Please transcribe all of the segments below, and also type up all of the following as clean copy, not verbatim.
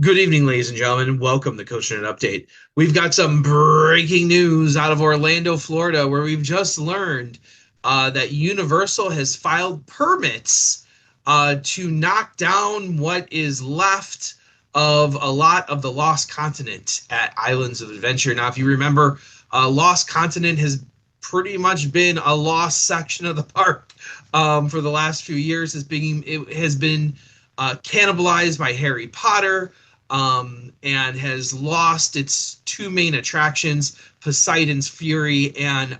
Good evening, ladies and gentlemen. Welcome to COASTER-net Update. We've got some breaking news out of Orlando, Florida, where we've just learned that Universal has filed permits to knock down what is left of a lot of the Lost Continent at Islands of Adventure. Now, if you remember, Lost Continent has pretty much been a lost section of the park for the last few years. It has been cannibalized by Harry Potter, and has lost its two main attractions. Poseidon's Fury and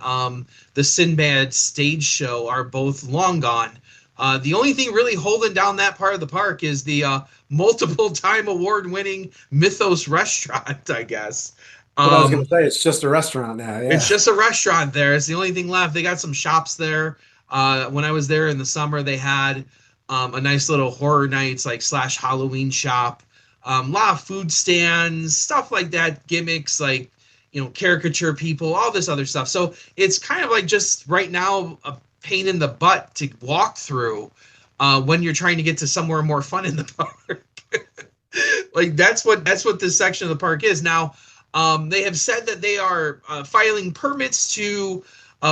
the Sinbad stage show are both long gone. The only thing really holding down that part of the park is the multiple time award winning Mythos restaurant, I guess. What I was going Um, to say, it's just a restaurant now. it's Yeah. just a restaurant there. It's the only thing left. They got some shops there. When I was there in the summer, they had a nice little horror nights like slash Halloween shop. A lot of food stands, stuff like that, gimmicks like caricature people, all this other stuff. So it's kind of like just right now a pain in the butt to walk through when you're trying to get to somewhere more fun in the park. Like that's what this section of the park is now. They have said that they are filing permits to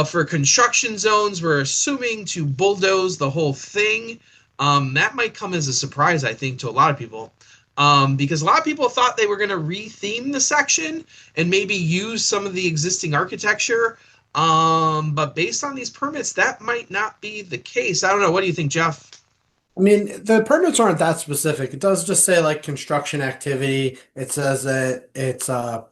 for construction zones. We're assuming to bulldoze the whole thing. That might come as a surprise, I think, to a lot of people, because a lot of people thought they were going to retheme the section and maybe use some of the existing architecture. But based on these permits, that might not be the case. I don't know. What do you think, Jeff? I mean, the permits aren't that specific. It does just say like construction activity. It says that it's an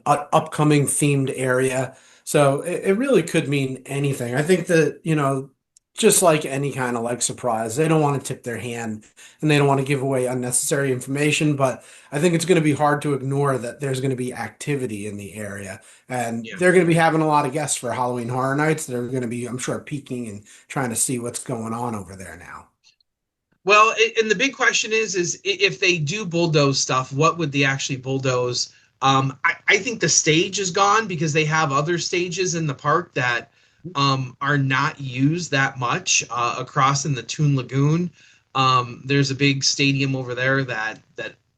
upcoming themed area. So it really could mean anything. I think that, just like any kind of like surprise, they don't want to tip their hand and they don't want to give away unnecessary information. But I think it's going to be hard to ignore that there's going to be activity in the area. And Yeah. they're going to be having a lot of guests for Halloween Horror Nights. They're going to be, I'm sure, peeking and trying to see what's going on over there now. Well, and the big question is if they do bulldoze stuff, what would they actually bulldoze? I think the stage is gone because they have other stages in the park that are not used that much across in the Toon Lagoon. There's a big stadium over there that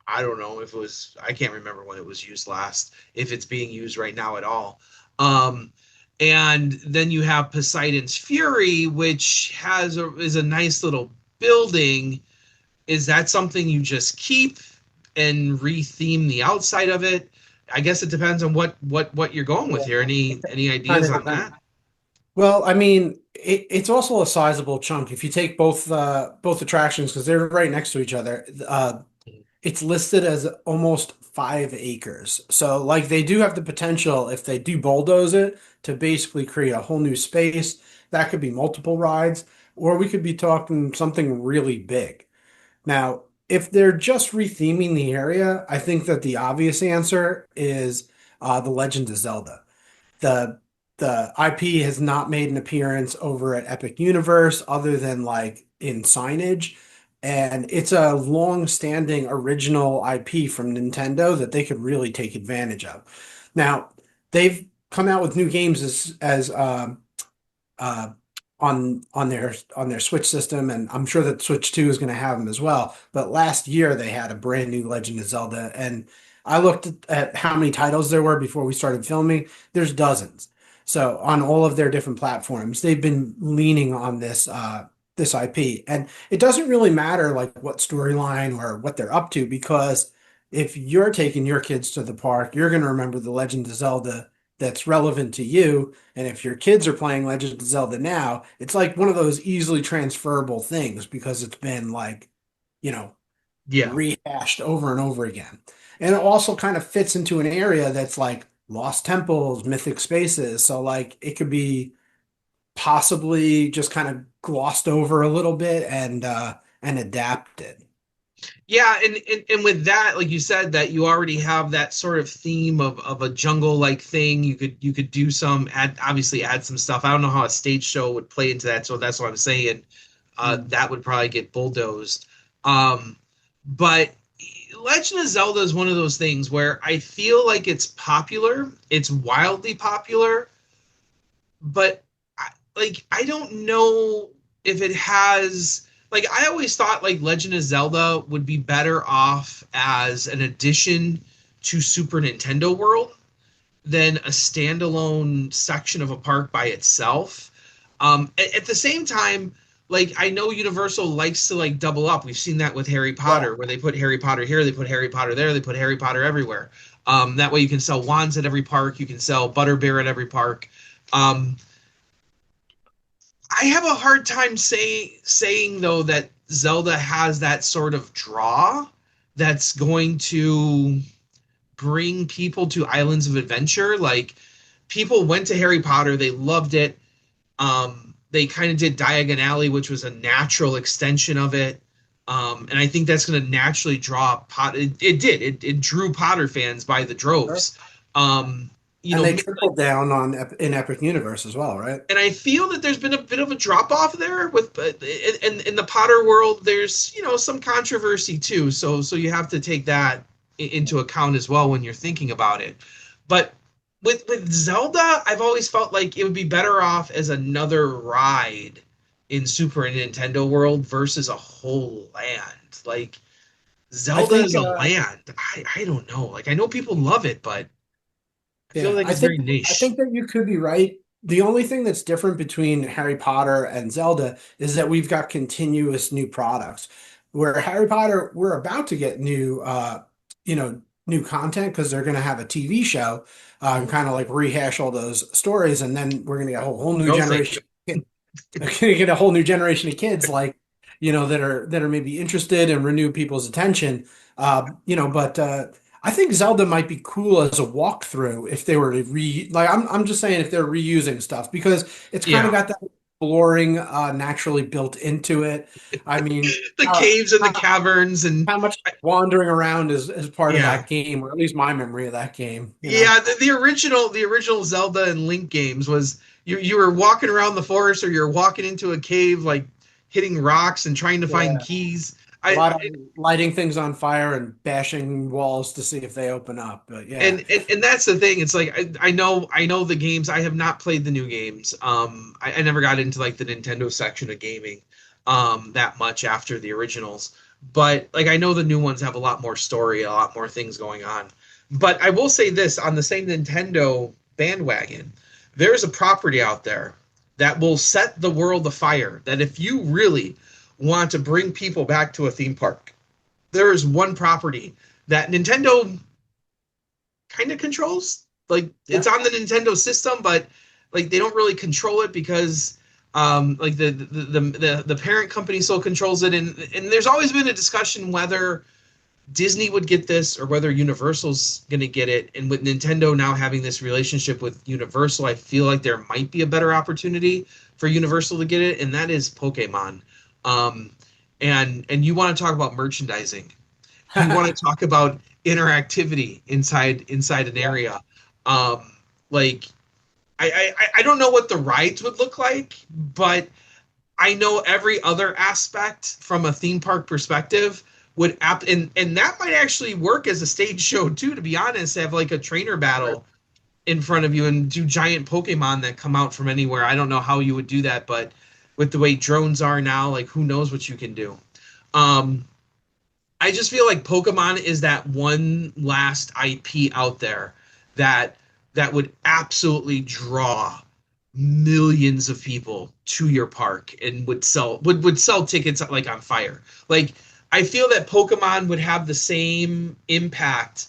I don't know if it was. I can't remember when it was used last. If it's being used right now at all. Um, and then you have Poseidon's Fury, which is a nice little building. Is that something you just keep and retheme the outside of it? I guess it depends on what you're going with here. Any Kind ideas of on depends. that? Well, I mean, it's also a sizable chunk. If you take both attractions, because they're right next to each other, it's listed as almost 5 acres. So, like, they do have the potential, if they do bulldoze it, to basically create a whole new space. That could be multiple rides, or we could be talking something really big. Now, if they're just retheming the area, I think that the obvious answer is the Legend of Zelda. The the IP has not made an appearance over at Epic Universe other than like in signage. And it's a long-standing original IP from Nintendo that they could really take advantage of. Now, they've come out with new games as uh, on their Switch system, and I'm sure that Switch 2 is going to have them as well. But last year they had a brand new Legend of Zelda, and I looked at how many titles there were before we started filming. There's dozens. So on all of their different platforms, they've been leaning on this IP, and it doesn't really matter like what storyline or what they're up to because if you're taking your kids to the park, you're going to remember the Legend of Zelda that's relevant to you. And if your kids are playing Legend of Zelda now, it's like one of those easily transferable things because it's been like, you know, Yeah. rehashed over and over again. And it also kind of fits into an area that's like lost temples, mythic spaces. So like it could be possibly just kind of glossed over a little bit and adapted. Yeah, and with that, like you said, that you already have that sort of theme of a jungle like thing. You could do some obviously add some stuff. I don't know how a stage show would play into that, so that's what I'm saying. Mm. That would probably get bulldozed. But Legend of Zelda is one of those things where I feel like it's popular, it's wildly popular, but I don't know if it has like I always thought like Legend of Zelda would be better off as an addition to Super Nintendo World than a standalone section of a park by itself. At the same time, like I know Universal likes to like double up. We've seen that with Harry Yeah. Potter, where they put Harry Potter here, they put Harry Potter there, they put Harry Potter everywhere. That way you can sell wands at every park, you can sell Butterbeer at every park. Um, I have a hard time saying though that Zelda has that sort of draw that's going to bring people to Islands of Adventure. Like people went to Harry Potter, they loved it. They kind of did Diagon Alley, which was a natural extension of it. And I think that's going to naturally draw Potter. It did. It drew Potter fans by the droves. Um, you And know, they tripled down on in Epic Universe as well, right? and I feel that there's been a bit of a drop off there with in the Potter world. There's some controversy too, so you have to take that into account as well when you're thinking about it. But with Zelda, I've always felt like it would be better off as another ride in Super Nintendo World versus a whole land. Like I Zelda think is a land. I don't know. Like I know people love it, but I feel Yeah, like I it's think very I niche. think that you could be right. The only thing that's different between Harry Potter and Zelda is that we've got continuous new products. Where Harry Potter, we're about to get new content because they're going to have a TV show and kind of like rehash all those stories, and then we're going to get a whole new No, thank you. generation. They're going to get a whole new generation of kids like that are maybe interested and renew people's attention. But I think Zelda might be cool as a walkthrough if they were to I'm just saying if they're reusing stuff because it's kind of Yeah. got that exploring naturally built into it. I mean, The how, caves and the how, caverns and how much wandering around is part of yeah. that game, or at least my memory of that game, you know? Yeah, the original Zelda and Link games was you were walking around the forest or you're walking into a cave like hitting rocks and trying to find Yeah. keys. A I lot of lighting things on fire and bashing walls to see if they open up. But yeah. and that's the thing. It's like I know the games. I have not played the new games. I never got into like the Nintendo section of gaming that much after the originals. But like I know the new ones have a lot more story, a lot more things going on. But I will say this on the same Nintendo bandwagon, there's a property out there that will set the world afire. That if you really want to bring people back to a theme park, there is one property that Nintendo kind of controls. Like it's Yeah. on the Nintendo system, but like they don't really control it because like the parent company still controls it, and there's always been a discussion whether Disney would get this or whether Universal's going to get it. And with Nintendo now having this relationship with Universal, I feel like there might be a better opportunity for Universal to get it, and that is Pokemon. Um, and you want to talk about merchandising, you want to talk about interactivity inside an Yeah. area. Like I don't know what the rides would look like, but I know every other aspect from a theme park perspective would and that might actually work as a stage show too, to be honest, have like a trainer Right. battle in front of you and do giant Pokemon that come out from anywhere. I don't know how you would do that, but with the way drones are now, like who knows what you can do. Um, I just feel like Pokemon is that one last IP out there that that would absolutely draw millions of people to your park and would sell tickets like on fire. Like I feel that Pokemon would have the same impact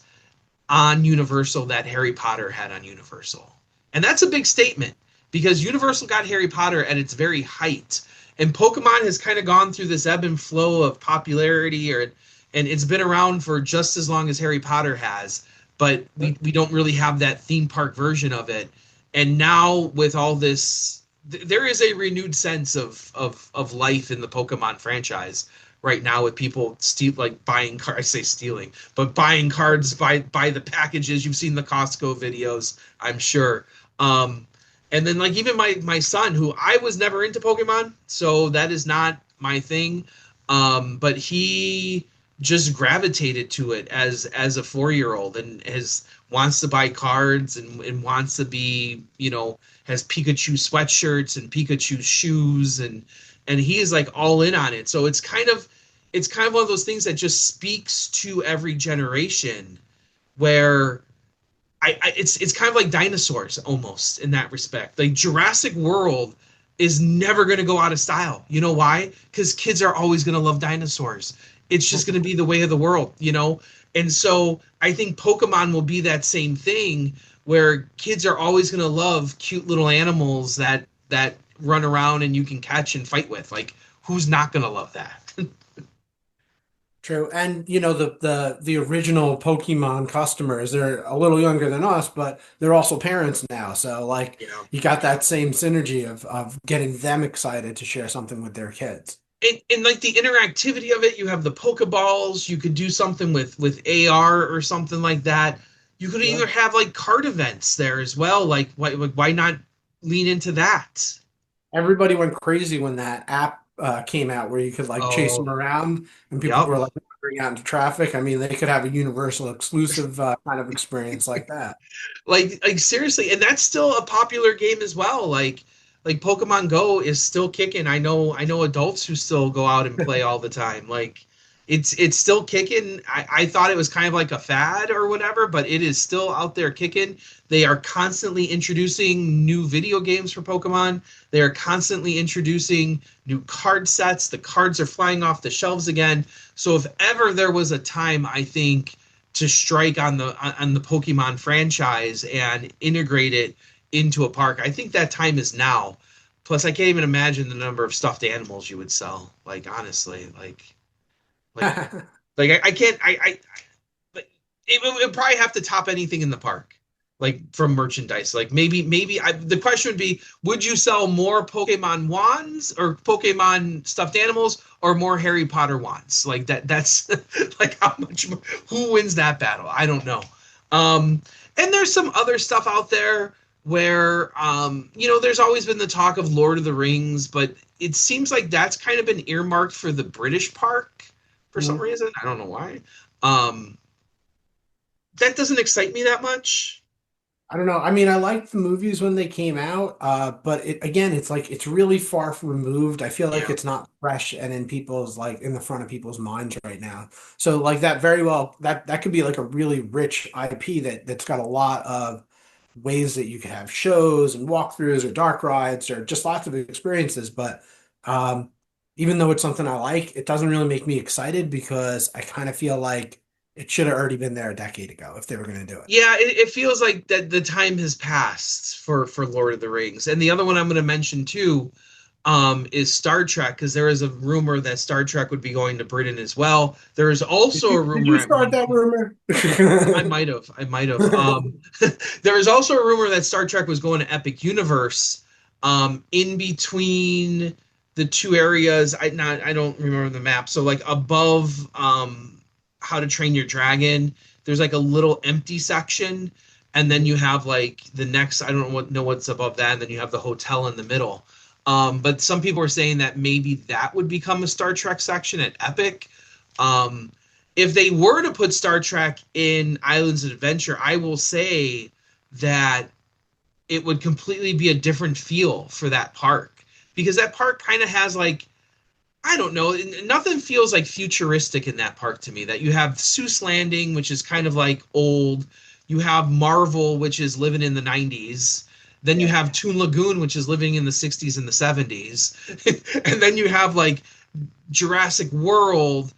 on Universal that Harry Potter had on Universal. And that's a big statement because Universal got Harry Potter at its very height. And Pokemon has kind of gone through this ebb and flow of popularity and it's been around for just as long as Harry Potter has, but we don't really have that theme park version of it. And now with all this there is a renewed sense of life in the Pokemon franchise right now with people like buying cards. I say stealing, but buying cards by the packages. You've seen the Costco videos, I'm sure. And then like even my son, who I was never into Pokemon, so that is not my thing. But he just gravitated to it as a 4-year-old and has wants to buy cards and wants to be has Pikachu sweatshirts and Pikachu shoes and he is like all in on it. So it's kind of one of those things that just speaks to every generation where it's kind of like dinosaurs almost in that respect. Like Jurassic World is never going to go out of style. You know why? Because kids are always going to love dinosaurs. It's just going to be the way of the world, you know? And so I think Pokemon will be that same thing where kids are always going to love cute little animals that run around and you can catch and fight with. Like who's not going to love that? True. And the original Pokemon customers, they're a little younger than us, but they're also parents now. So like Yeah. you got that same synergy of getting them excited to share something with their kids. And like the interactivity of it, you have the Pokeballs. You could do something with AR or something like that. You could Yeah. either have like card events there as well. Like why not lean into that? Everybody went crazy when that app came out where you could like chase them Oh, around and people yep. were like wandering out into traffic. I mean, they could have a universal exclusive kind of experience like that. Like seriously, and that's still a popular game as well. Like Pokemon Go is still kicking. I know adults who still go out and play all the time. Like it's still kicking. I thought it was kind of like a fad or whatever, but it is still out there kicking. They are constantly introducing new video games for Pokemon. They are constantly introducing new card sets. The cards are flying off the shelves again. So if ever there was a time, I think to strike on the Pokemon franchise and integrate it into a park. I think that time is now. Plus, I can't even imagine the number of stuffed animals you would sell. Like honestly, like I can't. Like, it would probably have to top anything in the park, like from merchandise. Like the question would be, would you sell more Pokemon wands or Pokemon stuffed animals or more Harry Potter wands? Like that's like how much more, who wins that battle? I don't know. And there's some other stuff out there where there's always been the talk of Lord of the Rings, but it seems like that's kind of been earmarked for the British park for some Mhm. reason. I don't know why. Um, that doesn't excite me that much. I don't know. I mean, I liked the movies when they came out, but again, it's like it's really far removed. I feel like Yeah. it's not fresh and in people's like in the front of people's minds right now. So like that very well that could be like a really rich IP that's got a lot of ways that you could have shows and walkthroughs or dark rides or just lots of experiences. But um, even though it's something I like, it doesn't really make me excited because I kind of feel like it should have already been there a decade ago if they were going to do it. Yeah, it feels like that the time has passed for Lord of the Rings. And the other one I'm going to mention too is Star Trek, because there is a rumor that Star Trek would be going to Britain as well. There is Did also a you did rumor you at start one that point. rumor? I might have. I might have. There is also a rumor that Star Trek was going to Epic Universe, in between the two areas. I don't remember the map. So like above How to Train Your Dragon, there's like a little empty section, and then you have like the next. I don't know what's above that, and then you have the hotel in the middle. But some people are saying that maybe that would become a Star Trek section at Epic. Um, if they were to put Star Trek in Islands of Adventure, I will say that it would completely be a different feel for that park because that park kind of has like I don't know, nothing feels like futuristic in that park to me. That you have Seuss Landing, which is kind of like old. You have Marvel, which is living in the 90s. Then you Yeah. have Toon Lagoon, which is living in the 60s and the 70s. And then you have like Jurassic World,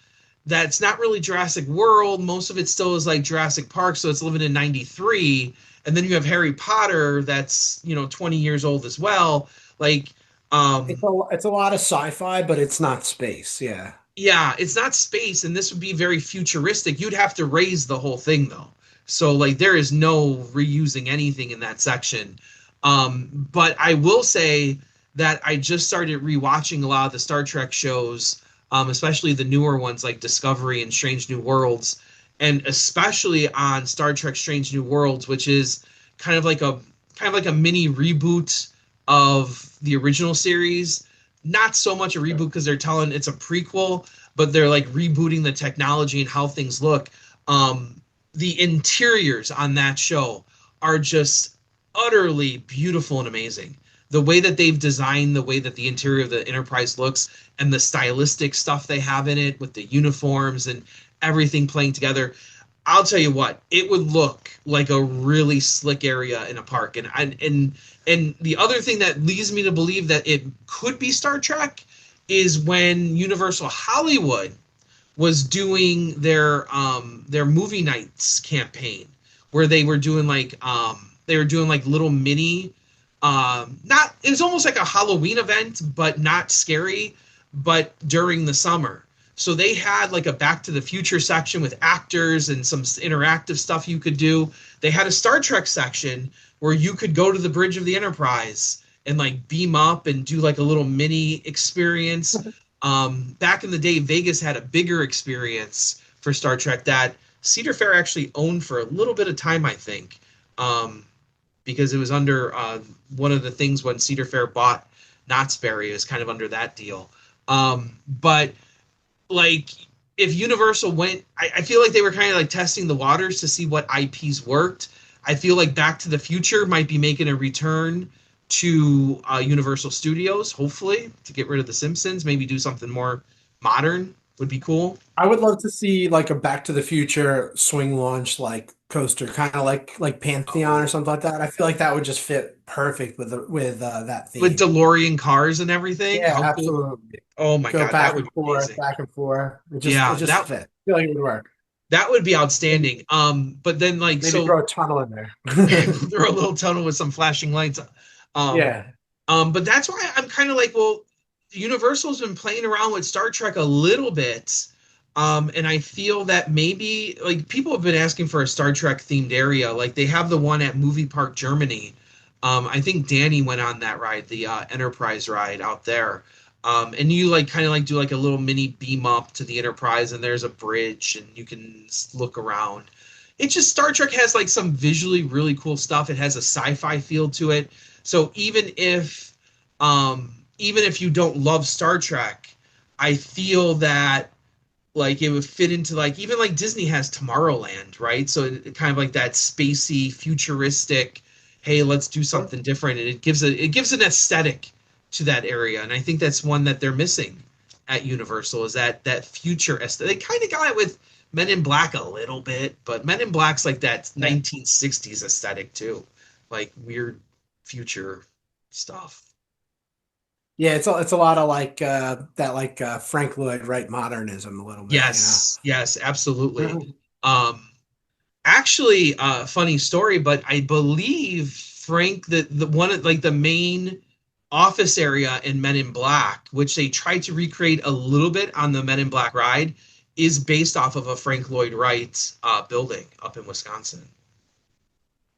that's not really Jurassic World. Most of it still is like Jurassic Park, so it's living in 93. And then you have Harry Potter that's, 20 years old as well. Like, It's a lot of sci-fi, but it's not space. Yeah. yeah, it's not space, and this would be very futuristic. You'd have to raise the whole thing though. So like there is no reusing anything in that section. But I will say that I just started rewatching a lot of the Star Trek shows, especially the newer ones like Discovery and Strange New Worlds, and especially on Star Trek Strange New Worlds, which is kind of like a mini reboot of the original series. Not so much a reboot because they're telling it's a prequel, but they're like rebooting the technology and how things look. The interiors on that show are just utterly beautiful and amazing. the way that they've designed the way that the interior of the Enterprise looks and the stylistic stuff they have in it with the uniforms and everything playing together. I'll tell you what, it would look like a really slick area in a park. And the other thing that leads me to believe that it could be Star Trek is when Universal Hollywood was doing their movie nights campaign where they were doing like little mini not it was almost like a Halloween event but not scary but during the summer. So they had like a Back to the Future section with actors and some interactive stuff you could do. They had a Star Trek section where you could go to the bridge of the Enterprise and like beam up and do like a little mini experience. Back in the day, Vegas had a bigger experience for Star Trek that Cedar Fair actually owned for a little bit of time, I think, because it was under one of the things when Cedar Fair bought Knott's Berry. It was kind of under that deal. But like if Universal went, I feel like they were kind of like testing the waters to see what IPs worked. I feel like Back to the Future might be making a return to Universal Studios, hopefully, to get rid of The Simpsons. Maybe do something more modern would be cool. I would love to see like a Back to the Future swing launch like coaster, kind of like Pantheon or Oh, something like that. I feel like that would just fit perfect with that with theme. DeLorean cars and everything. Yeah, How cool. absolutely. Oh my Go God, that back would and be forth, amazing. back and forth. It Yeah, just fit. I feel like it would work. that would be Maybe outstanding. But then like maybe so throw a tunnel in there. through a little tunnel with some flashing lights. Um, Yeah. but that's why I'm kind of like, well, Universal's been playing around with Star Trek a little bit. And I feel that maybe like people have been asking for a Star Trek themed area. Like they have the one at Movie Park Germany. I think Danny went on that ride, the Enterprise ride out there. And you like kind of like do like a little mini beam up to the Enterprise, and there's a bridge, and you can look around. It's just Star Trek has like some visually really cool stuff. It has a sci-fi feel to it. So even if you don't love Star Trek, I feel that like it would fit into like even like Disney has Tomorrowland, right? So it kind of like that spacey, futuristic, hey, let's do something different. And it gives an aesthetic to that area. And I think that's one that they're missing at Universal is that future aesthetic. They kind of got it with Men in Black a little bit, but Men in Black's like that Yeah. 1960s aesthetic too. Like weird future stuff. Yeah, it's a lot of like that like Frank Lloyd Wright modernism a little bit, you know. Yes, yes, absolutely. Um, Actually, funny story, but I believe Frank, the one like the main office area in Men in Black, which they tried to recreate a little bit on the Men in Black ride, is based off of a Frank Lloyd Wright building up in Wisconsin.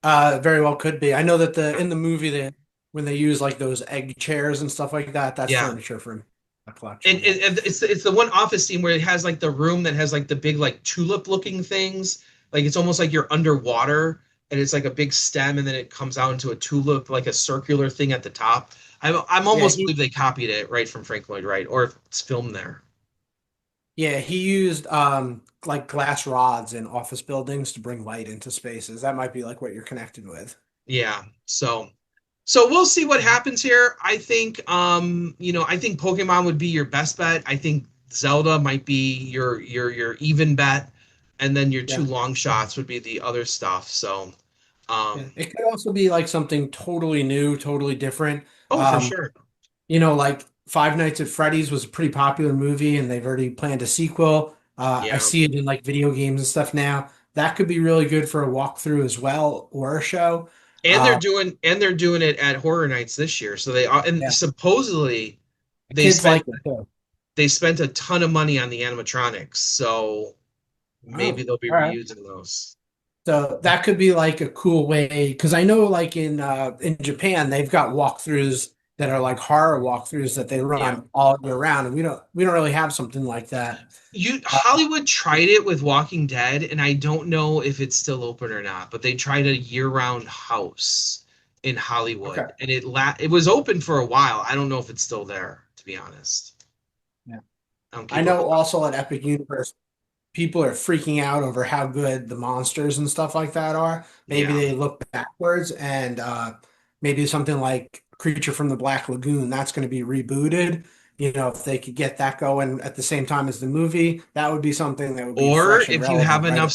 Very well could be. I know that the in the movie that when they use like those egg chairs and stuff like that, that's Yeah, furniture from a and, collection. Yeah. and it's the one office scene where it has like the room that has like the big like tulip looking things. Like it's almost like you're underwater and it's like a big stem and then it comes out into a tulip, like a circular thing at the top. I'm Yeah, almost believe they copied it right from Frank Lloyd Wright, or if it's filmed there. he used like glass rods in office buildings to bring light into spaces. That might be like what you're connected with. Yeah. So we'll see what happens here. I think I think Pokemon would be your best bet. I think Zelda might be your even bet, and then your two Yeah. long shots would be the other stuff. So Yeah. um It could also be like something totally new, totally different. oh for sure. Like Five Nights at Freddy's was a pretty popular movie and they've already planned a sequel. I Yeah. see it in like video games and stuff now. That could be really good for a walkthrough as well or a show. Uh, And they're doing it at Horror Nights this year. So they are and yeah, supposedly the they kids spent like it too. they spent a ton of money on the animatronics. So maybe Oh, they'll be all right. reusing those. So that could be like a cool way because I know like in Japan they've got walkthroughs that are like horror walkthroughs that they Yeah. run all year round and we don't really have something like that. You Uh, Hollywood tried it with Walking Dead, and I don't know if it's still open or not, but they tried a year-round house in okay. Hollywood, and it was open for a while. I don't know if it's still there, to be honest. Yeah. I don't I keep up know with also at Epic Universe people are freaking out over how good the monsters and stuff like that are. Maybe yeah. they look backwards and maybe something like Creature from the Black Lagoon, that's going to be rebooted. If they could get that going at the same time as the movie, that would be something that would be Or fresh and if you have relevant, enough right?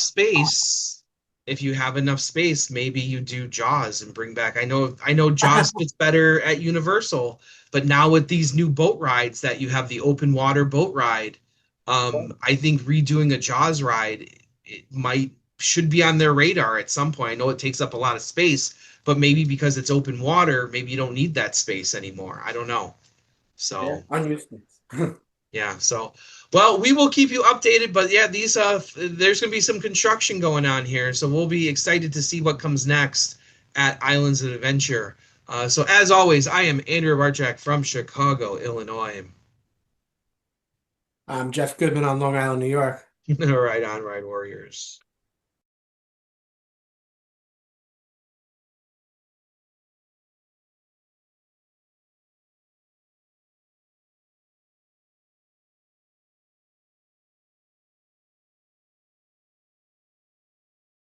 space, maybe you do Jaws and bring back. I know Jaws fits better at Universal, but now with these new boat rides that you have the open water boat ride, I think redoing a Jaws ride it might should be on their radar at some point. I know it takes up a lot of space, but maybe because it's open water, maybe you don't need that space anymore. I don't know. Yeah, So unused. yeah, so well, we will keep you updated, but yeah, these there's going to be some construction going on here, so we'll be excited to see what comes next at Islands of Adventure. So as always, I am Andrew Barczak from Chicago, Illinois. I'm Jeff Goodman on Long Island, New York. Right on, Ride Warriors.